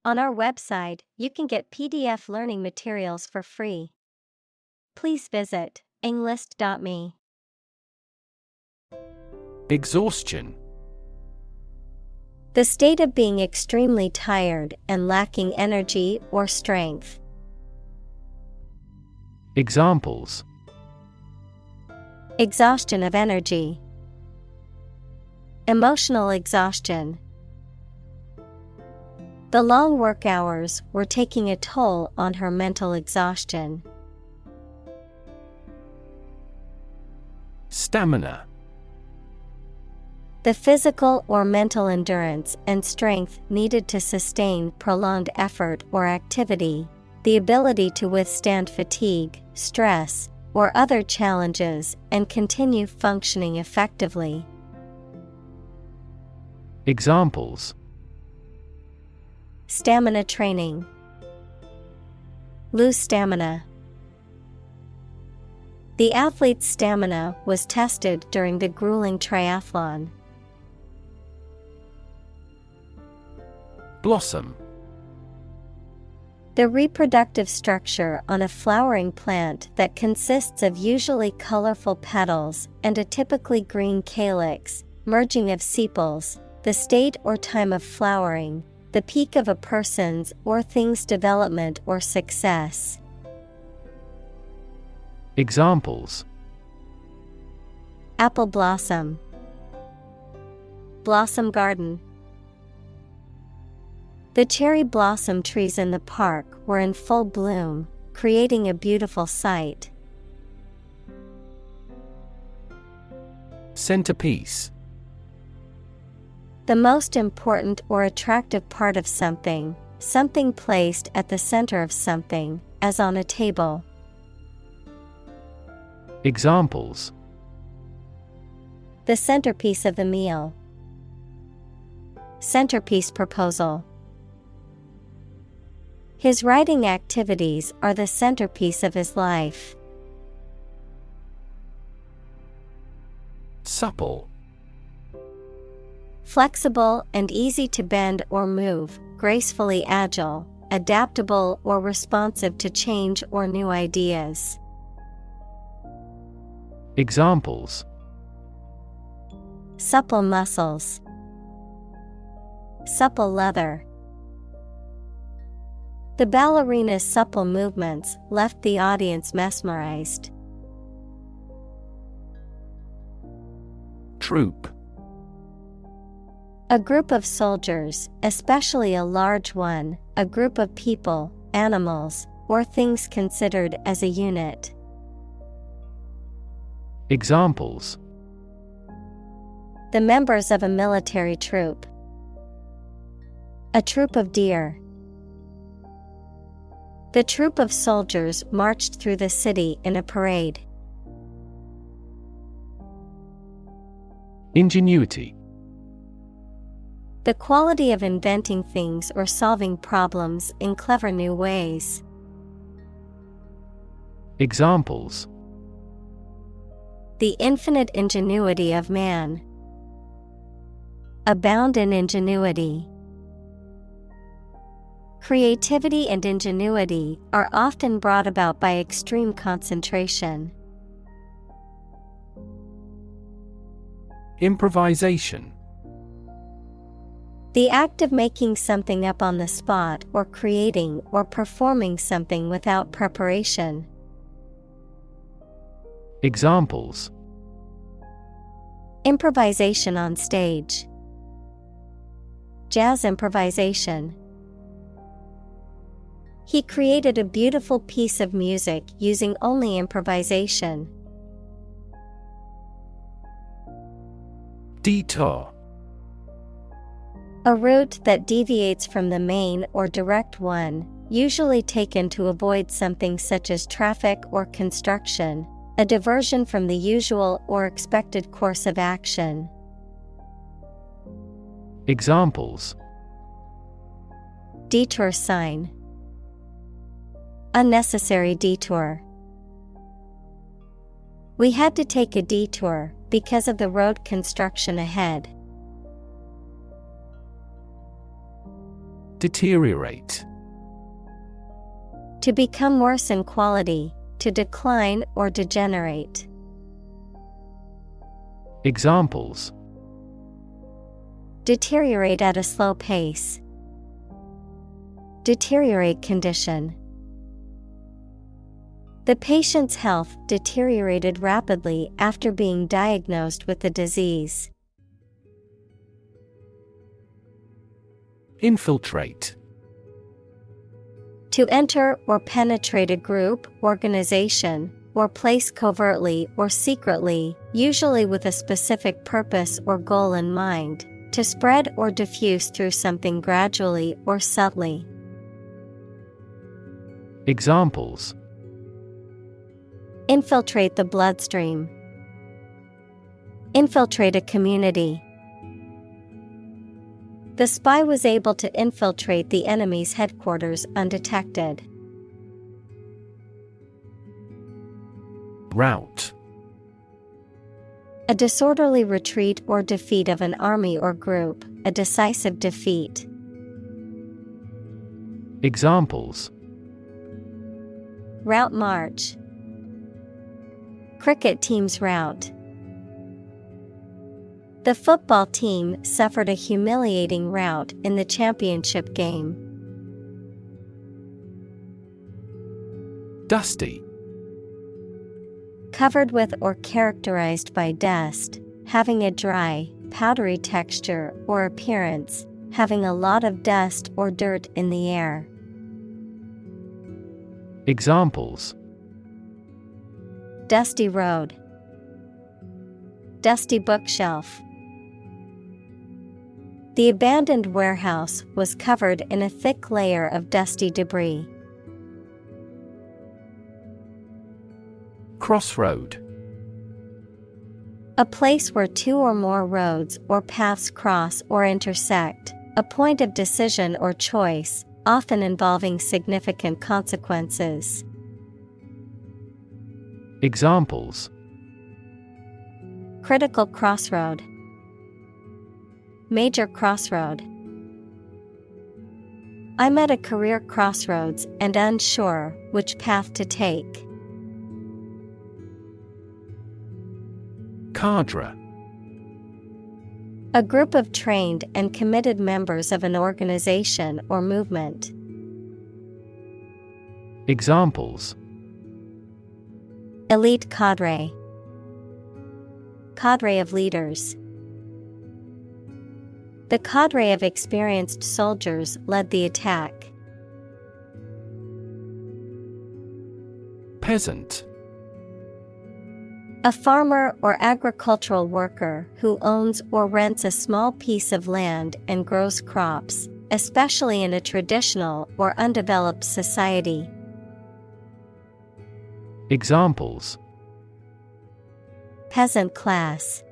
On our website, you can get PDF learning materials for free. Please visit englist.me. Exhaustion. The state of being extremely tired and lacking energy or strength. Examples: Exhaustion of energy. Emotional exhaustion. The long work hours were taking a toll on her mental exhaustion. Stamina. The physical or mental endurance and strength needed to sustain prolonged effort or activity, the ability to withstand fatigue, stress, or other challenges and continue functioning effectively. Examples: Stamina training. Lose stamina. The athlete's stamina was tested during the grueling triathlon. Blossom. The reproductive structure on a flowering plant that consists of usually colorful petals and a typically green calyx, merging of sepals, the state or time of flowering, the peak of a person's or thing's development or success. Examples: Apple blossom. Blossom garden. The cherry blossom trees in the park were in full bloom, creating a beautiful sight. Centerpiece. The most important or attractive part of something, something placed at the center of something, as on a table. Examples: The centerpiece of the meal. Centerpiece proposal. His writing activities are the centerpiece of his life. Supple. Flexible and easy to bend or move, gracefully agile, adaptable or responsive to change or new ideas. Examples: Supple muscles. Supple leather. The ballerina's supple movements left the audience mesmerized. Troop. A group of soldiers, especially a large one, a group of people, animals, or things considered as a unit. Examples: The members of a military troop. A troop of deer. The troop of soldiers marched through the city in a parade. Ingenuity. The quality of inventing things or solving problems in clever new ways. Examples: The infinite ingenuity of man. Abound in ingenuity. Creativity and ingenuity are often brought about by extreme concentration. Improvisation. The act of making something up on the spot or creating or performing something without preparation. Examples: Improvisation on stage. Jazz improvisation. He created a beautiful piece of music using only improvisation. Detour. A route that deviates from the main or direct one, usually taken to avoid something such as traffic or construction, a diversion from the usual or expected course of action. Examples: Detour sign. Unnecessary detour. We had to take a detour because of the road construction ahead. Deteriorate. To become worse in quality, to decline or degenerate. Examples: Deteriorate at a slow pace. Deteriorate condition. The patient's health deteriorated rapidly after being diagnosed with the disease. Infiltrate. To enter or penetrate a group, organization, or place covertly or secretly, usually with a specific purpose or goal in mind, to spread or diffuse through something gradually or subtly. Examples: Infiltrate the bloodstream. Infiltrate a community. The spy was able to infiltrate the enemy's headquarters undetected. Rout. A disorderly retreat or defeat of an army or group, a decisive defeat. Examples: Route march. Cricket team's rout. The football team suffered a humiliating rout in the championship game. Dusty. Covered with or characterized by dust, having a dry, powdery texture or appearance, having a lot of dust or dirt in the air. Examples: Dusty road. Dusty bookshelf. The abandoned warehouse was covered in a thick layer of dusty debris. Crossroad. A place where two or more roads or paths cross or intersect, a point of decision or choice, often involving significant consequences. Examples: Critical crossroad. Major crossroad. I'm at a career crossroads and unsure which path to take. Cadre. A group of trained and committed members of an organization or movement. Examples: Elite cadre. Cadre of leaders. The cadre of experienced soldiers led the attack. Peasant. A farmer or agricultural worker who owns or rents a small piece of land and grows crops, especially in a traditional or undeveloped society. Examples: Peasant class.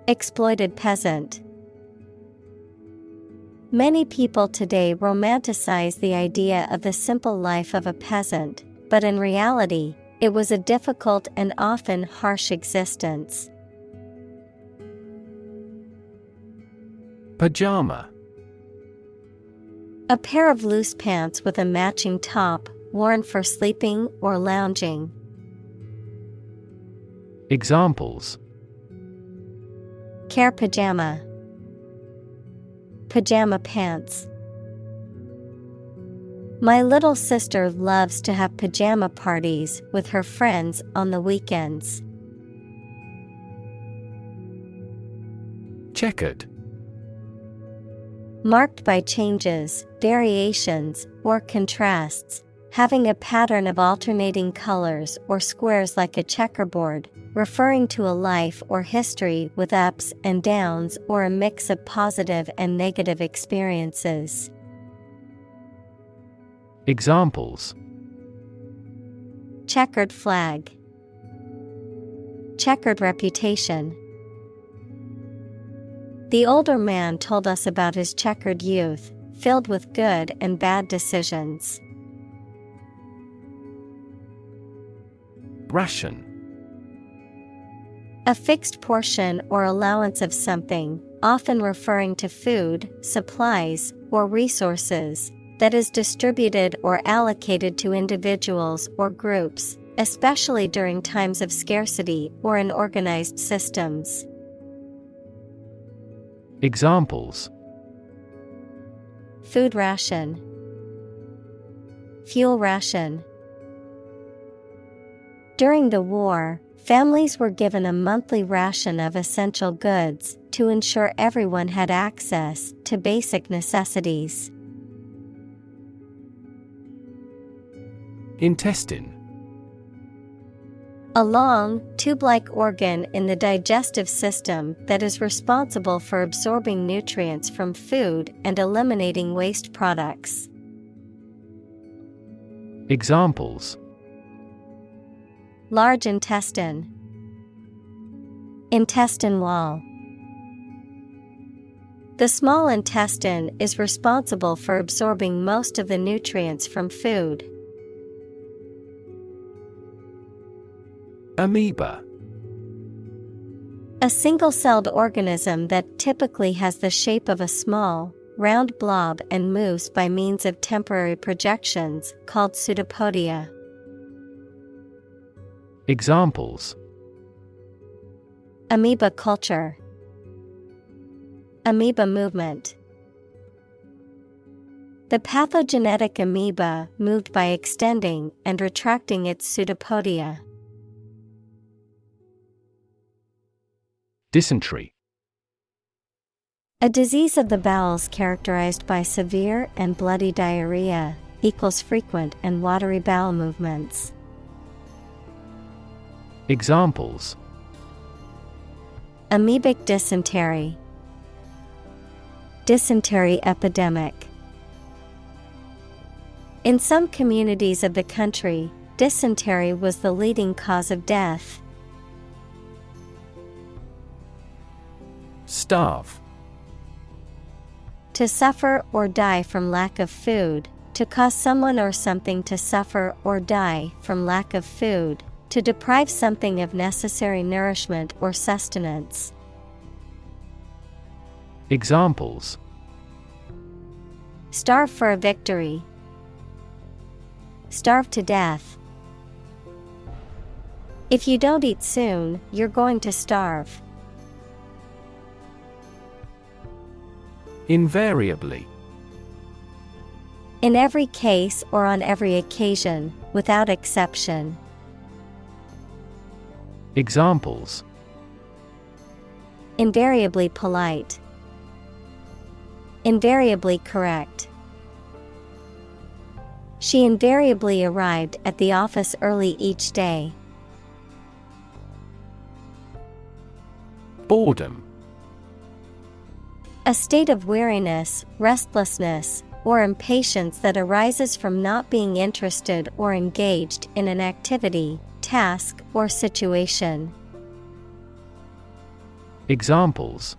Exploited peasant. Many people today romanticize the idea of the simple life of a peasant, but in reality, it was a difficult and often harsh existence. Pajama. A pair of loose pants with a matching top, worn for sleeping or lounging. Examples: Care pajama. Pajama pants. My little sister loves to have pajama parties with her friends on the weekends. Checkered. Marked by changes, variations, or contrasts, having a pattern of alternating colors or squares like a checkerboard, referring to a life or history with ups and downs or a mix of positive and negative experiences. Examples: Checkered flag. Checkered reputation. The older man told us about his checkered youth, filled with good and bad decisions. Ration. A fixed portion or allowance of something, often referring to food, supplies, or resources, that is distributed or allocated to individuals or groups, especially during times of scarcity or in organized systems. Examples: Food ration, fuel ration. During the war, families were given a monthly ration of essential goods to ensure everyone had access to basic necessities. Intestine. A long, tube-like organ in the digestive system that is responsible for absorbing nutrients from food and eliminating waste products. Examples: Large intestine, intestine wall. The small intestine is responsible for absorbing most of the nutrients from food. Amoeba. A single-celled organism that typically has the shape of a small, round blob and moves by means of temporary projections, called pseudopodia. Examples: Amoeba culture, amoeba movement. The pathogenetic amoeba moved by extending and retracting its pseudopodia. Dysentery. A disease of the bowels characterized by severe and bloody diarrhea, equals frequent and watery bowel movements. Examples: Amoebic dysentery, dysentery epidemic. In some communities of the country, dysentery was the leading cause of death. Starve. To suffer or die from lack of food, to cause someone or something to suffer or die from lack of food, to deprive something of necessary nourishment or sustenance. Examples: Starve for a victory, starve to death. If you don't eat soon, you're going to starve. Invariably. In every case or on every occasion, without exception. Examples: Invariably polite, invariably correct. She invariably arrived at the office early each day. Boredom. A state of weariness, restlessness, or impatience that arises from not being interested or engaged in an activity, task, or situation. Examples: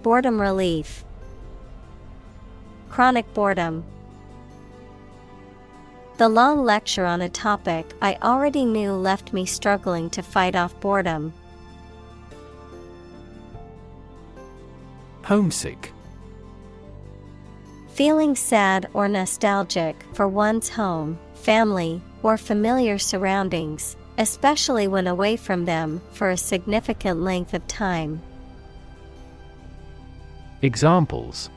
Boredom relief, chronic boredom. The long lecture on a topic I already knew left me struggling to fight off boredom. Homesick. Feeling sad or nostalgic for one's home, family, or familiar surroundings, especially when away from them for a significant length of time. Examples: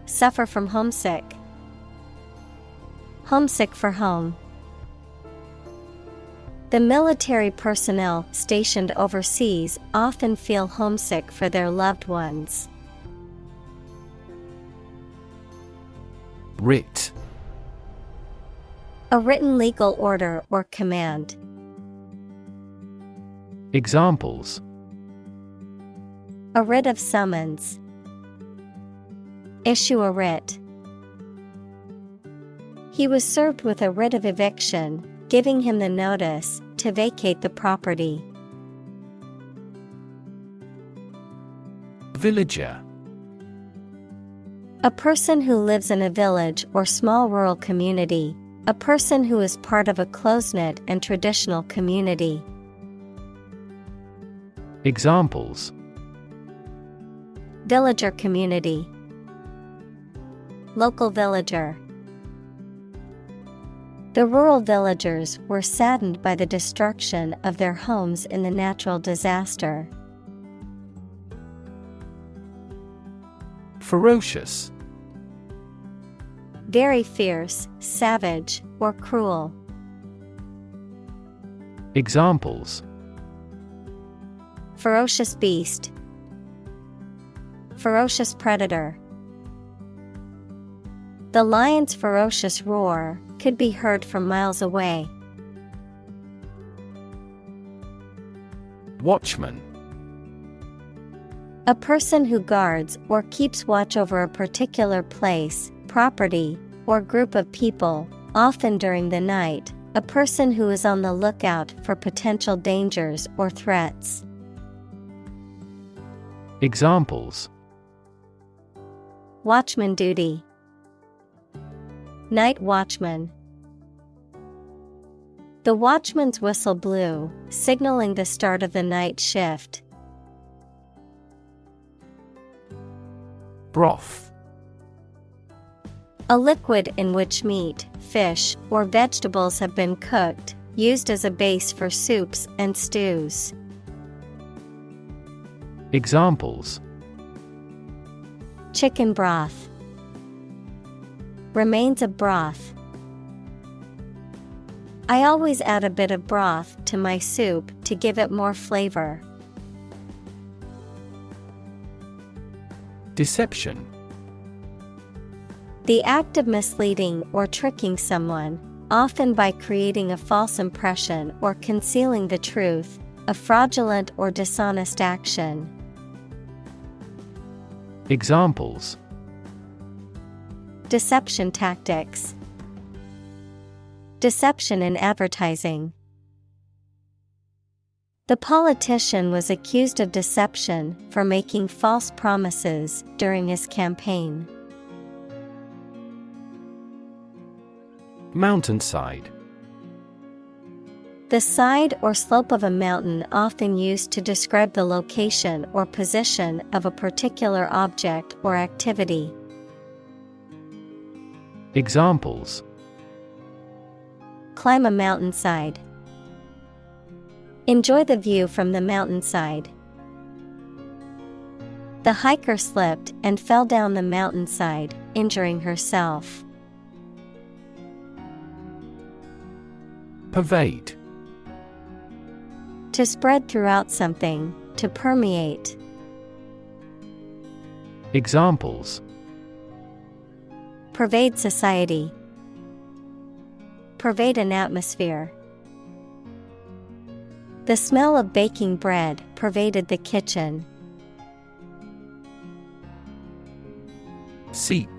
Suffer from homesick, homesick for home. The military personnel stationed overseas often feel homesick for their loved ones. Writ. A written legal order or command. Examples: A writ of summons, issue a writ. He was served with a writ of eviction, giving him the notice to vacate the property. Villager. A person who lives in a village or small rural community, a person who is part of a close-knit and traditional community. Examples: villager community, local villager. The rural villagers were saddened by the destruction of their homes in the natural disaster. Ferocious. Very fierce, savage, or cruel. Examples: ferocious beast, ferocious predator. The lion's ferocious roar could be heard from miles away. Watchman. A person who guards or keeps watch over a particular place, property, or group of people, often during the night. A person who is on the lookout for potential dangers or threats. Examples: watchman duty, night watchman. The watchman's whistle blew, signaling the start of the night shift. Broth. A liquid in which meat, fish, or vegetables have been cooked, used as a base for soups and stews. Examples: chicken broth, remains of broth. I always add a bit of broth to my soup to give it more flavor. Deception. The act of misleading or tricking someone, often by creating a false impression or concealing the truth, a fraudulent or dishonest action. Examples: deception tactics, deception in advertising. The politician was accused of deception for making false promises during his campaign. Mountainside. The side or slope of a mountain, often used to describe the location or position of a particular object or activity. Examples: climb a mountainside, enjoy the view from the mountainside. The hiker slipped and fell down the mountainside, injuring herself. Pervade. To spread throughout something, to permeate. Examples: pervade society, pervade an atmosphere. The smell of baking bread pervaded the kitchen. Seep.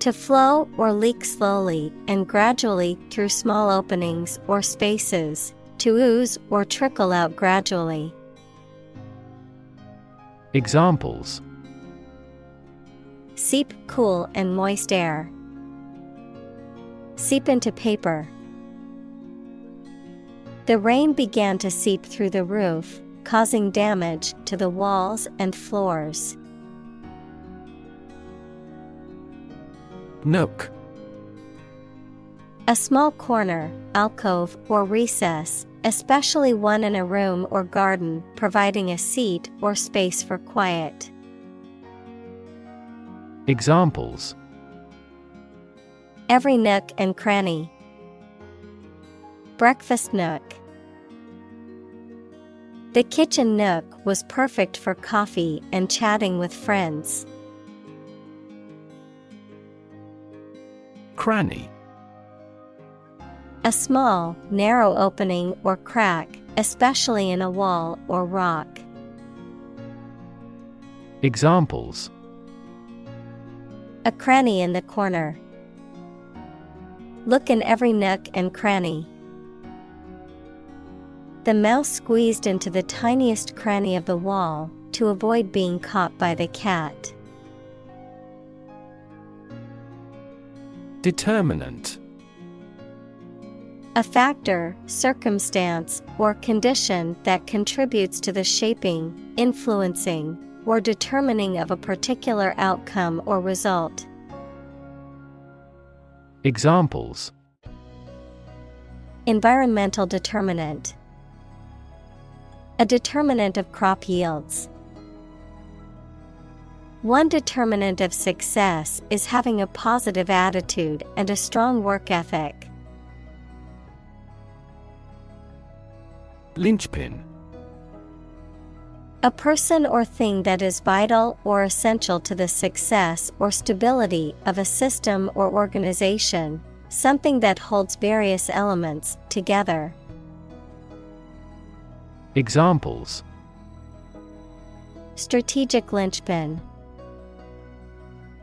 To flow or leak slowly and gradually through small openings or spaces, to ooze or trickle out gradually. Examples: seep cool and moist air. Seep into paper. The rain began to seep through the roof, causing damage to the walls and floors. Nook. A small corner, alcove, or recess, especially one in a room or garden, providing a seat or space for quiet. Examples: every nook and cranny. Breakfast nook. The kitchen nook was perfect for coffee and chatting with friends. Cranny. A small, narrow opening or crack, especially in a wall or rock. Examples: a cranny in the corner. Look in every nook and cranny. The mouse squeezed into the tiniest cranny of the wall to avoid being caught by the cat. Determinant. A factor, circumstance, or condition that contributes to the shaping, influencing, or determining of a particular outcome or result. Examples: Environmental determinant. A determinant of crop yields. One determinant of success is having a positive attitude and a strong work ethic. Linchpin. A person or thing that is vital or essential to the success or stability of a system or organization, something that holds various elements together. Examples: Strategic linchpin.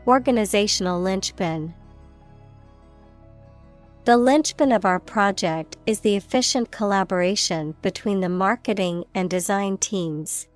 Organizational linchpin. The linchpin of our project is the efficient collaboration between the marketing and design teams.